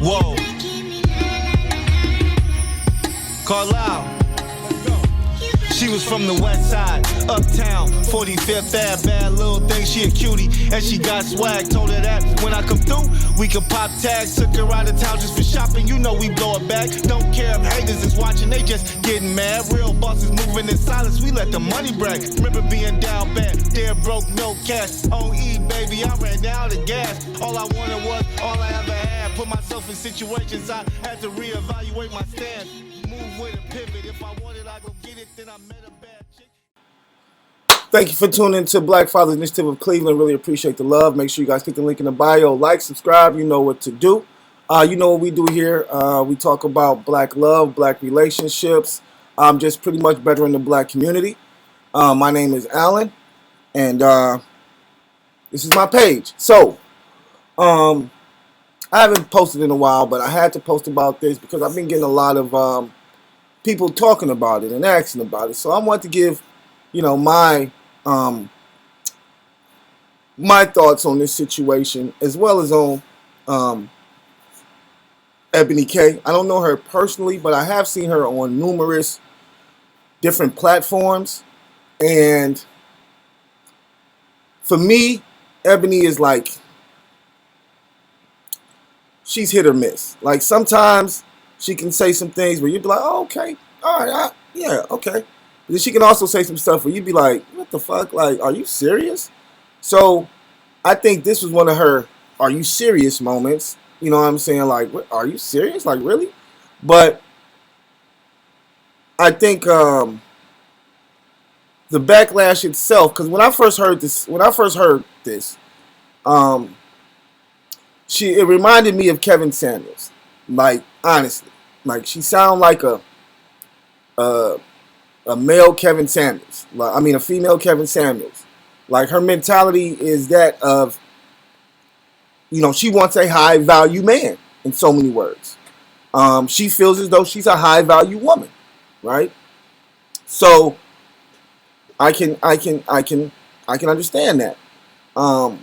Whoa. Carlisle. She was from the west side, uptown, 45th Ave, bad little thing, she a cutie, and she got swag, told her that when I come through, we could pop tags, took her out of town just for shopping, you know we blow it back, don't care if haters is watching, they just getting mad, real bosses moving in silence, we let the money brag, remember being down bad, dead broke, no cash, on E, baby, I ran out of gas, all I wanted was all I ever had, put myself in situations, I had to reevaluate my stance, move with a pivot, if I wanted, I go get it, then I met a bad chick. Thank you for tuning in to Black Fathers Initiative of Cleveland. Really appreciate the love. Make sure you guys click the link in the bio. Like, subscribe. You know what to do. You know what we do here. We talk about black love, black relationships, just pretty much bettering the black community. My name is Alan, and this is my page. So, I haven't posted in a while, but I had to post about this because I've been getting a lot of people talking about it and asking about it. So I want to give, my thoughts on this situation, as well as on Ebony K. I don't know her personally, but I have seen her on numerous different platforms. And for me, Ebony is like, she's hit or miss. Like sometimes she can say some things where you'd be like, oh, okay, all right, yeah, okay. But then she can also say some stuff where you'd be like, what the fuck? Like, are you serious? So I think this was one of her are you serious moments. You know what I'm saying? Like, what, are you serious? Like, really? But I think the backlash itself, because when I first heard this, it reminded me of Kevin Samuels. Like, honestly. Like, she sounded like a male Kevin Samuels. Like, I mean, a female Kevin Samuels. Like, her mentality is that of, she wants a high-value man, in so many words. She feels as though she's a high-value woman, right? So, I can understand that. But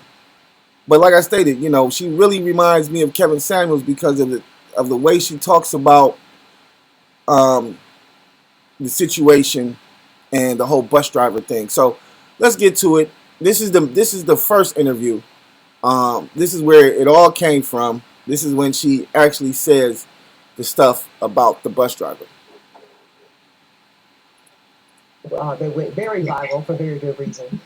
like I stated, she really reminds me of Kevin Samuels because of the way she talks about the situation and the whole bus driver thing. So let's get to it. This is the first interview. This is where it all came from. This is when she actually says the stuff about the bus driver. They went very viral for very good reason.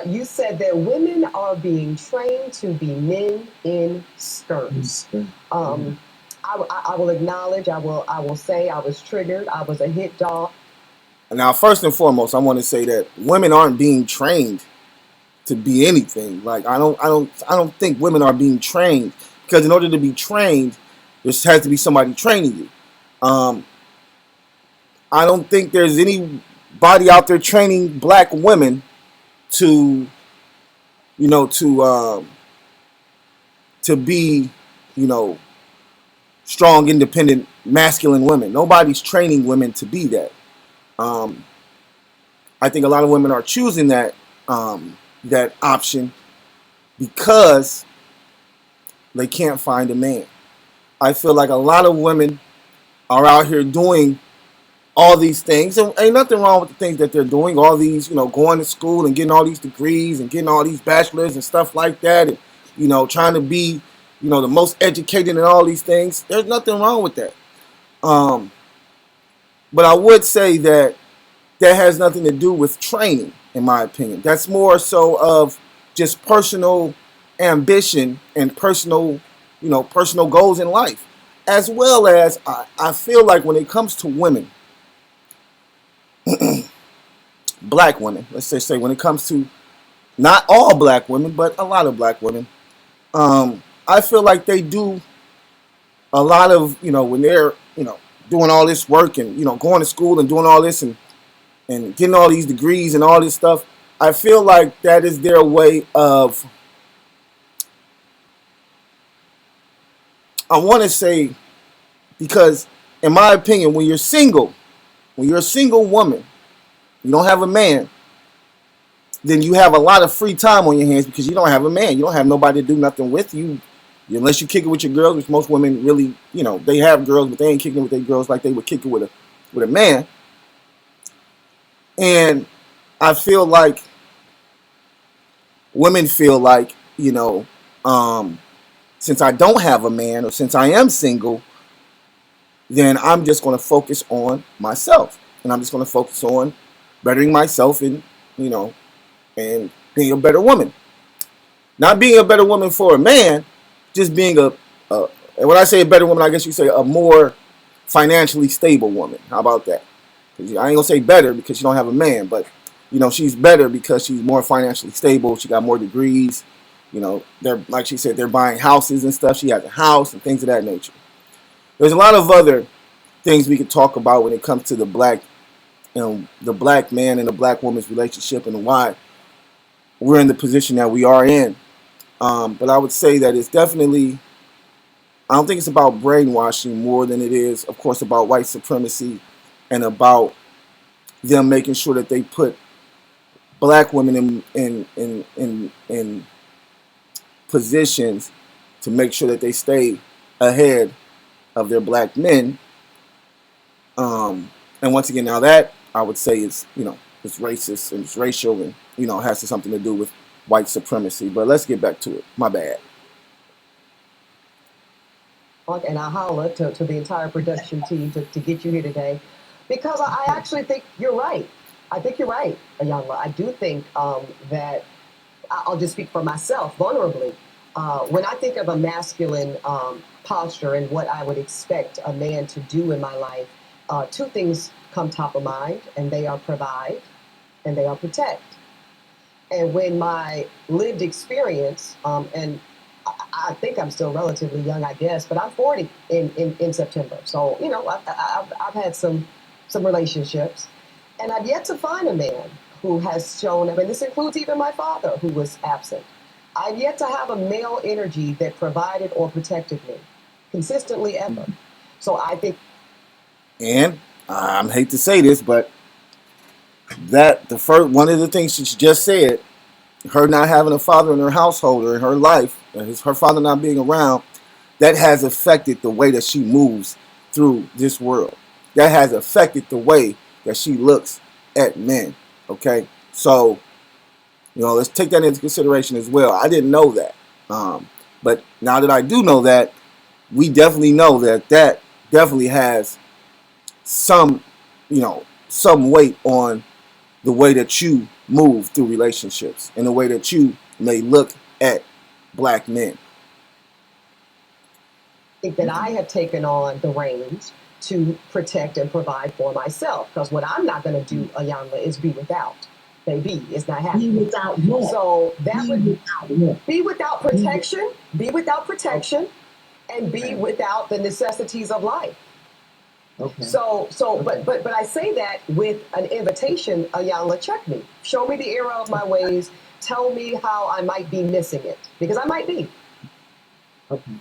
You said that women are being trained to be men in skirts. I will acknowledge, I will say I was triggered. I was a hit dog. Now, first and foremost, I want to say that women aren't being trained to be anything. Like, I don't think women are being trained, because in order to be trained, there has to be somebody training you. I don't think there's anybody out there training black women to be, strong, independent, masculine women. Nobody's training women to be that. I think a lot of women are choosing that option because they can't find a man. I feel like a lot of women are out here doing all these things, and ain't nothing wrong with the things that they're doing. All these, going to school and getting all these degrees and getting all these bachelors and stuff like that, and trying to be, the most educated in all these things. There's nothing wrong with that. But I would say that has nothing to do with training, in my opinion. That's more so of just personal ambition and personal goals in life. As well as, I feel like when it comes to women, black women, let's just say, when it comes to not all black women, but a lot of black women, I feel like they do a lot of, when they're, doing all this work and, going to school and doing all this and getting all these degrees and all this stuff, I feel like that is their way of, I want to say, because in my opinion, when you're a single woman, you don't have a man, then you have a lot of free time on your hands because you don't have a man. You don't have nobody to do nothing with. You Unless you kick it with your girls, which most women really, they have girls, but they ain't kicking it with their girls like they would kick it with a man. And I feel like women feel like, since I don't have a man or since I am single, then I'm just going to focus on myself. And I'm just going to focus on bettering myself and being a better woman. Not being a better woman for a man, just being and when I say a better woman, I guess you say a more financially stable woman. How about that? I ain't going to say better because she don't have a man, but, she's better because she's more financially stable. She got more degrees. They're, like she said, they're buying houses and stuff. She has a house and things of that nature. There's a lot of other things we could talk about when it comes to the black man and the black woman's relationship and why we're in the position that we are in. But I would say that it's definitely, I don't think it's about brainwashing more than it is, of course, about white supremacy and about them making sure that they put black women in positions to make sure that they stay ahead of their black men. And once again, now that I would say it's racist and it's racial and has something to do with white supremacy. But let's get back to it. My bad. And I holler to the entire production team to get you here today, because I actually think you're right. I think you're right, Ayanla. I do think that I'll just speak for myself vulnerably. When I think of a masculine posture and what I would expect a man to do in my life, two things come top of mind, and they are provide and they are protect. And when my lived experience, and I think I'm still relatively young, I guess, but I'm 40 in September. So, I've had some relationships, and I've yet to find a man who has shown, this includes even my father, who was absent. I've yet to have a male energy that provided or protected me consistently ever. So I think. And I hate to say this, but one of the things she just said, her not having a father in her household or in her life, her father not being around, that has affected the way that she moves through this world. That has affected the way that she looks at men. Okay, so let's take that into consideration as well. I didn't know that, but now that I do know that, we definitely know that definitely has some weight on the way that you move through relationships and the way that you may look at black men. I think that I have taken on the reins to protect and provide for myself, because what I'm not going to do, Ayanla, is be without. Baby, it's not happening. Be without what? So that Be would without what? be without protection, and be without the necessities of life. Okay. So, but I say that with an invitation, Ayanla, check me. Show me the error of my ways. Tell me how I might be missing it, because I might be. Okay.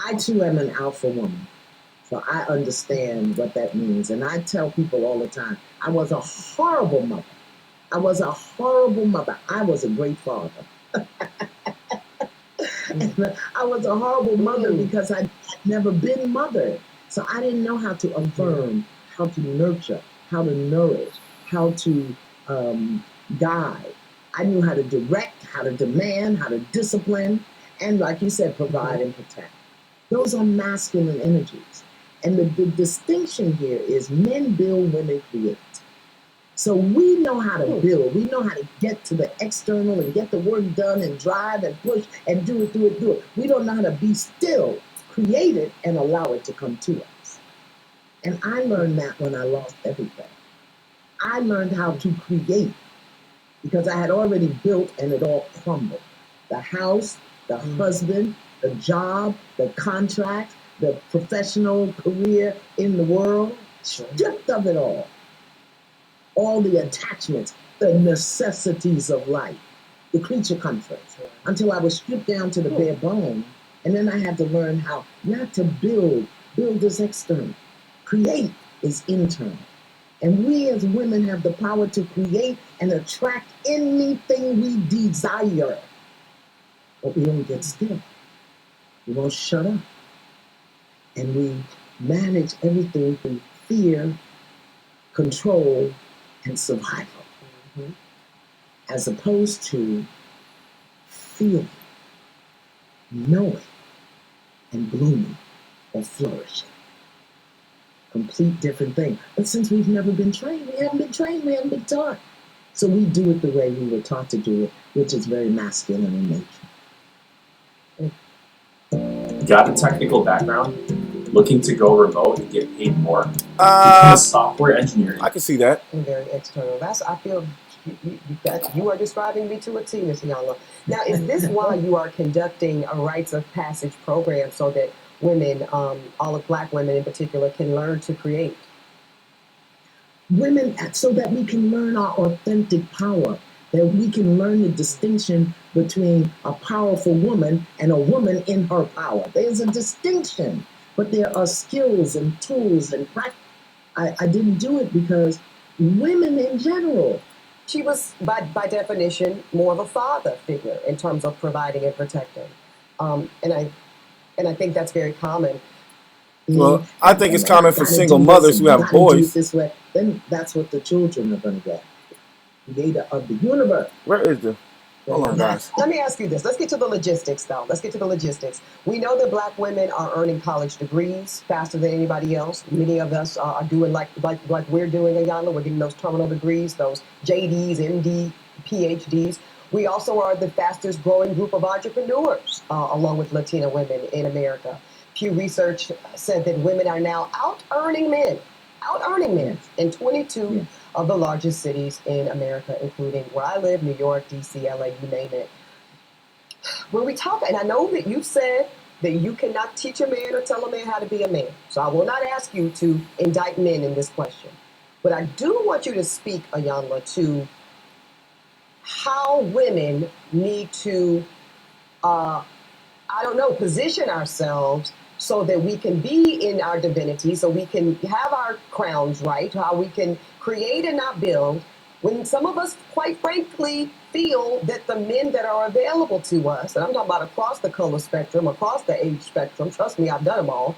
I too am an alpha woman, so I understand what that means. And I tell people all the time, I was a horrible mother. I was a great father. I was a horrible mother because I'd never been mothered. So I didn't know how to affirm, how to nurture, how to nourish, how to guide. I knew how to direct, how to demand, how to discipline, and like you said, provide and protect. Those are masculine energies. And the distinction here is men build, women create. So we know how to build. We know how to get to the external and get the work done and drive and push and do it. We don't know how to be still, create it, and allow it to come to us. And I learned that when I lost everything. I learned how to create because I had already built and it all crumbled. The house, the husband, the job, the contract, the professional career in the world, stripped of it all. All the attachments, the necessities of life, the creature comforts, until I was stripped down to the bare bone. And then I had to learn how not to build is external, create is internal. And we as women have the power to create and attract anything we desire, but we don't get still. We won't shut up. And we manage everything through fear, control, and survival. Mm-hmm. As opposed to feeling, knowing, and blooming or flourishing. Complete different thing. But since we've never been trained, we haven't been taught. So we do it the way we were taught to do it, which is very masculine in nature. Got a technical background, looking to go remote and get paid more. Become a software engineer. I can see that. And very external. I feel you are describing me to a T, Ms. Iyanla. Now, is this why you are conducting a rites of passage program so that women, all of Black women in particular, can learn to create? Women, so that we can learn our authentic power, that we can learn the distinction between a powerful woman and a woman in her power. There's a distinction, but there are skills and tools and practice. I didn't do it because women in general. She was, by definition, more of a father figure in terms of providing and protecting. And I think that's very common. Well, I think it's common for single mothers who have boys. This way, then that's what the children are going to get. Creator of the universe. Where is the? Hold on, guys. Let me ask you this. Let's get to the logistics, though. Let's get to the logistics. We know that Black women are earning college degrees faster than anybody else. Many of us are doing like we're doing, Iyanla. We're getting those terminal degrees, those JDs, MD, PhDs. We also are the fastest growing group of entrepreneurs, along with Latina women in America. Pew Research said that women are now out-earning men in 22 of the largest cities in America, including where I live, New York, DC, LA, you name it. When we talk, and I know that you said that you cannot teach a man or tell a man how to be a man, so I will not ask you to indict men in this question. But I do want you to speak, Iyanla, to how women need to, position ourselves so that we can be in our divinity, so we can have our crowns right, how we can create and not build, when some of us, quite frankly, feel that the men that are available to us, and I'm talking about across the color spectrum, across the age spectrum, trust me, I've done them all,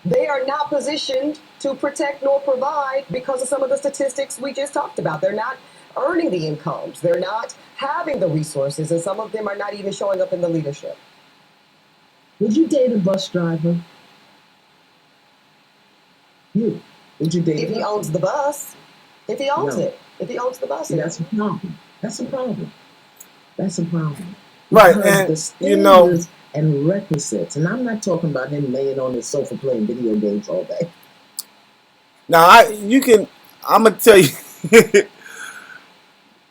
they are not positioned to protect nor provide because of some of the statistics we just talked about. They're not earning the incomes, they're not having the resources, and some of them are not even showing up in the leadership. Would you date a bus driver? Would you date if he owns the bus? If he owns it. If he owns the bus. See, that's a problem. That's a problem. Right, because and and requisites, and I'm not talking about him laying on his sofa playing video games all day. Now, I'm going to tell you,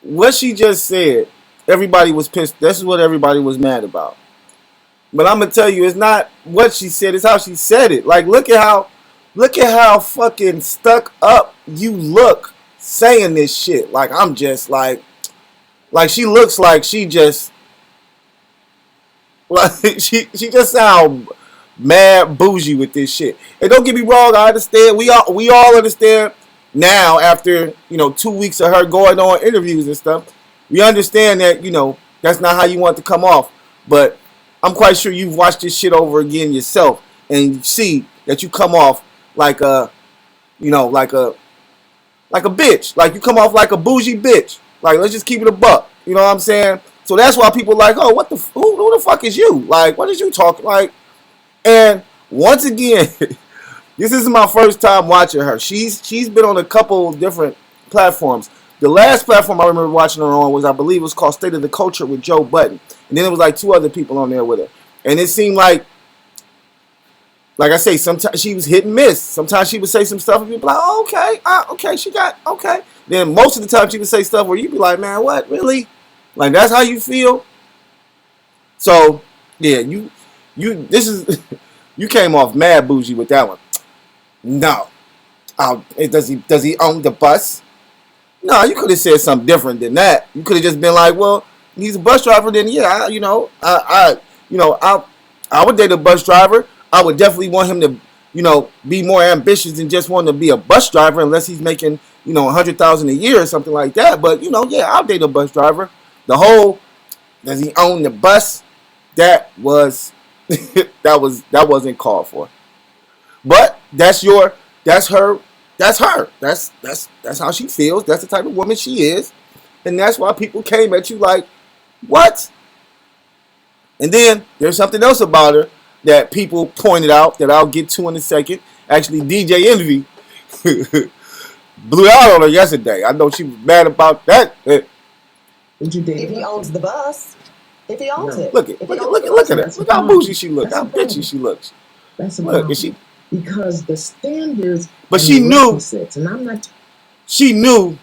what she just said, everybody was pissed. This is what everybody was mad about. But I'm going to tell you, it's not what she said, it's how she said it. Like, look at how fucking stuck up you look saying this shit. Like, I'm just like she looks like she just, like, she just sound mad bougie with this shit. And don't get me wrong, I understand. We all understand now after, 2 weeks of her going on interviews and stuff. We understand that, that's not how you want to come off. But I'm quite sure you've watched this shit over again yourself and you see that you come off like a bitch. Like you come off like a bougie bitch. Like, let's just keep it a buck. You know what I'm saying? So that's why people like, oh, who the fuck is you? Like, what is you talking like? And once again, this isn't my first time watching her. She's been on a couple different platforms. The last platform I remember watching her on was, I believe it was called State of the Culture with Joe Budden. And then it was like 2 other people on there with her. And it seemed like I say, sometimes she was hit and miss. Sometimes she would say some stuff and you'd be like, oh, okay, okay. Then most of the time she would say stuff where you'd be like, man, what, really? Like, that's how you feel? So, yeah, you came off mad bougie with that one. No. Does he own the bus? No, you could have said something different than that. You could have just been like, well, he's a bus driver, then yeah, I would date a bus driver. I would definitely want him to, be more ambitious than just wanting to be a bus driver unless he's making, $100,000 a year or something like that. But, yeah, I'll date a bus driver. The whole, does he own the bus? That was that wasn't called for. But that's her. That's how she feels. That's the type of woman she is. And that's why people came at you like, what? And then there's something else about her that people pointed out that I'll get to in a second. Actually, DJ Envy blew out on her yesterday. I know she was mad about that. If he owns the bus. If he owns it. Look at her. Look how bougie she looks. How bitchy she looks. That's look, is she? Because the standards. But she knew. And I'm not. She knew.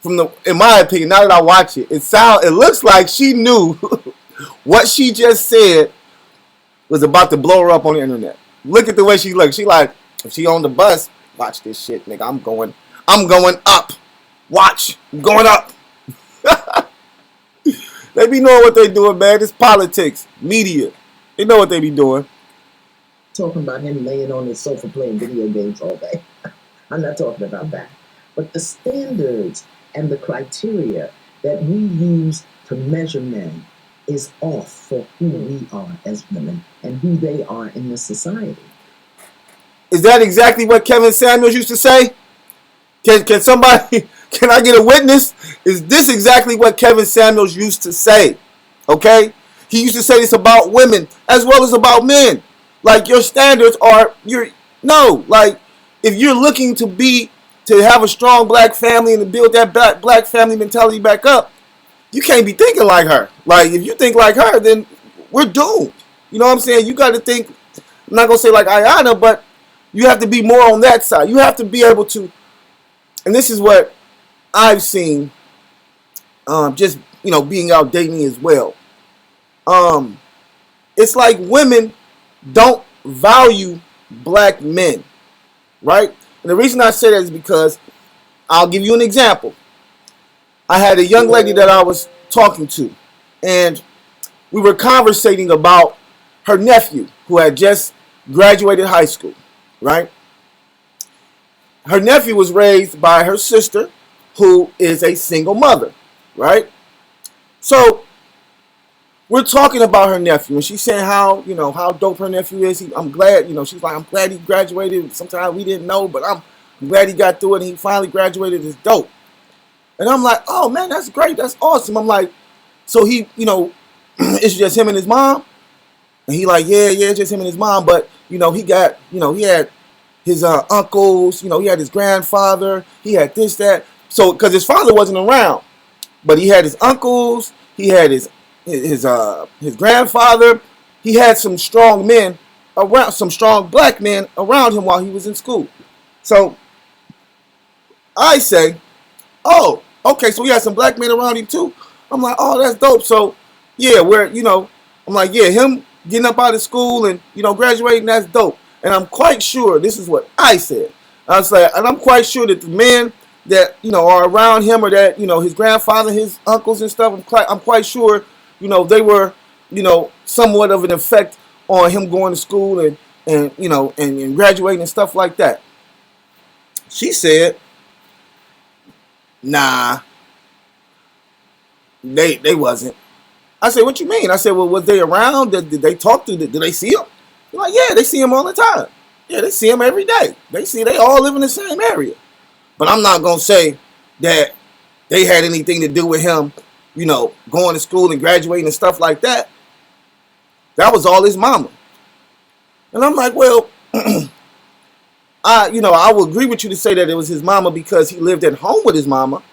In my opinion, now that I watch it, it looks like she knew what she just said was about to blow her up on the internet. Look at the way she looks. She like, if she on the bus, watch this shit, nigga. I'm going up. Watch, I'm going up. They be knowing what they doing, man. It's politics, media. They know what they be doing. Talking about him laying on his sofa playing video games all day. I'm not talking about that. But the standards and the criteria that we use to measure men is off for who we are as women and who they are in this society. Is that exactly what Kevin Samuels used to say? Can somebody, can I get a witness? Is this exactly what Kevin Samuels used to say? Okay? He used to say this about women as well as about men. Like, your standards are, like, if you're looking to have a strong black family and to build that black family mentality back up, you can't be thinking like her. Like, if you think like her, then we're doomed. You know what I'm saying? You got to think, I'm not going to say like Ayana, but you have to be more on that side. You have to be able to, and this is what I've seen, just, being out dating as well. It's like women don't value black men, right? And the reason I say that is because I'll give you an example. I had a young lady that I was talking to, and we were conversating about her nephew who had just graduated high school, right? Her nephew was raised by her sister, who is a single mother, right? So we're talking about her nephew, and she's saying how dope her nephew is. I'm glad, she's like, I'm glad he graduated. Sometimes we didn't know, but I'm glad he got through it and he finally graduated. It's dope. And I'm like, oh man, that's great. That's awesome. I'm like, so he, it's just him and his mom? And he like, yeah, it's just him and his mom. But, he got, he had his uncles, he had his grandfather, he had this, that. So, because his father wasn't around, but he had his uncles, he had his grandfather, he had some strong men around, some strong black men around him while he was in school. So I say, oh, okay, so he had some black men around him too. I'm like, oh, that's dope. So yeah, I'm like, yeah, him getting up out of school and, graduating, that's dope. And I'm quite sure, this is what I said. I was like, and I'm quite sure that the men that, are around him, or that, his grandfather, his uncles and stuff, I'm quite sure, they were, somewhat of an effect on him going to school and graduating and stuff like that. She said, nah, they wasn't. I said, what you mean? I said, well, was they around? Did they talk to? Did they see him? They're like, yeah, they see him all the time. Yeah, they see him every day. They all live in the same area. But I'm not going to say that they had anything to do with him, going to school and graduating and stuff like that. That was all his mama. And I'm like, well, I will agree with you to say that it was his mama because he lived at home with his mama.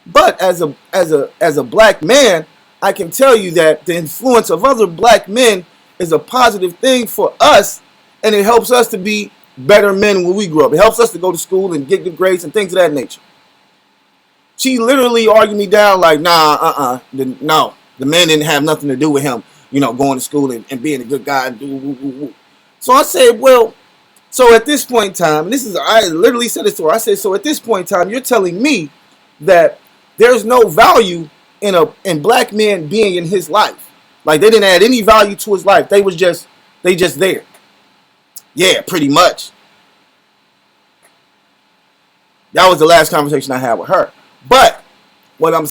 But as a black man, I can tell you that the influence of other black men is a positive thing for us, and it helps us to be better men when we grow up. It helps us to go to school and get good grades and things of that nature. She literally argued me down like, no, the man didn't have nothing to do with him, going to school and being a good guy. So I said, well, so at this point in time, and I literally said this to her, I said, so at this point in time, you're telling me that there's no value in black men being in his life. Like, they didn't add any value to his life. They just there. Yeah, pretty much. That was the last conversation I had with her. But what I'm